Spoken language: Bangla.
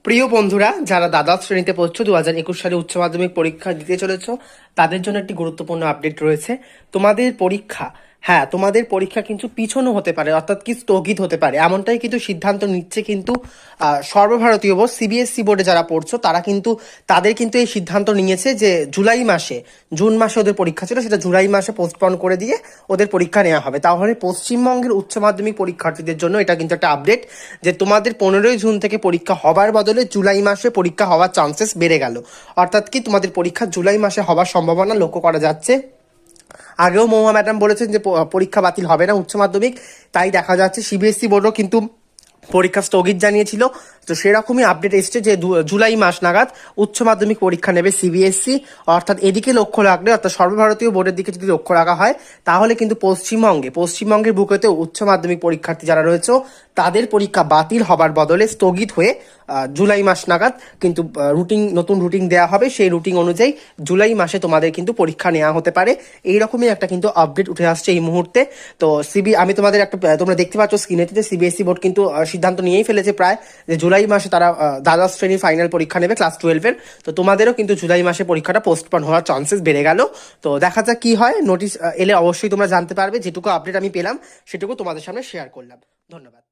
প্রিয় বন্ধুরা, যারা দ্বাদশ শ্রেণীতে পড়ছো, 2021 সালে উচ্চ মাধ্যমিক পরীক্ষা দিতে চলেছ, তাদের জন্য একটি গুরুত্বপূর্ণ আপডেট রয়েছে। তোমাদের পরীক্ষা, হ্যাঁ, তোমাদের পরীক্ষা কিন্তু পিছনো হতে পারে, অর্থাৎ কি স্থগিত হতে পারে, এমনটাই কিন্তু সিদ্ধান্ত নিচ্ছে কিন্তু সর্বভারতীয় বোর্ড, সিবিএসসি বোর্ডে যারা পড়ছো তারা কিন্তু তাদের কিন্তু এই সিদ্ধান্ত নিয়েছে যে জুলাই মাসে, জুন মাসে ওদের পরীক্ষা ছিল, সেটা জুলাই মাসে পোস্টপন করে দিয়ে ওদের পরীক্ষা নেওয়া হবে। তাহলে পশ্চিমবঙ্গের উচ্চ মাধ্যমিক পরীক্ষার্থীদের জন্য এটা কিন্তু একটা আপডেট যে তোমাদের 15ই জুন থেকে পরীক্ষা হবার বদলে জুলাই মাসে পরীক্ষা হওয়ার চান্সেস বেড়ে গেল। অর্থাৎ কি তোমাদের পরীক্ষা জুলাই মাসে হওয়ার সম্ভাবনা লক্ষ্য করা যাচ্ছে। আগেও মহুয়া ম্যাডাম বলেছেন যে পরীক্ষা বাতিল হবে না উচ্চ মাধ্যমিক, তাই দেখা যাচ্ছে সিবিএসসি বোর্ডও কিন্তু পরীক্ষা স্থগিত জানিয়েছিল। তো সেরকমই আপডেট এসছে যে জুলাই মাস নাগাদ উচ্চ মাধ্যমিক পরীক্ষা নেবে সিবিএসসি। অর্থাৎ এদিকে লক্ষ্য রাখলে, অর্থাৎ সর্বভারতীয় বোর্ডের দিকে যদি লক্ষ্য রাখা হয়, তাহলে কিন্তু পশ্চিমবঙ্গের বুকেতে উচ্চ মাধ্যমিক পরীক্ষার্থী যারা রয়েছে তাদের পরীক্ষা বাতিল হবার বদলে স্থগিত হয়ে জুলাই মাস নাগাদ কিন্তু নতুন রুটিন দেওয়া হবে। সেই রুটিন অনুযায়ী জুলাই মাসে তোমাদের কিন্তু পরীক্ষা নেওয়া হতে পারে। এইরকমই একটা কিন্তু আপডেট উঠে আসছে এই মুহূর্তে। তো আমি তোমাদের তোমরা দেখতে পাচ্ছ স্ক্রিনেতে, সিবিএসসি বোর্ড কিন্তু সিদ্ধান্ত নিয়েই ফেলেছে প্রায়, যে জুলাই মাসে তারা দ্বাদশ শ্রেণীর ফাইনাল পরীক্ষা নেবে ক্লাস 12-এর। তো তোমাদেরও কিন্তু জুলাই মাসে পরীক্ষাটা পোস্টপন হওয়ার চান্সেস বেড়ে গেল। তো দেখা যাক কি হয়, নোটিশ এলে অবশ্যই তোমরা জানতে পারবে। যেটুকু আপডেট আমি পেলাম সেটুকু তোমাদের সামনে শেয়ার করলাম। ধন্যবাদ।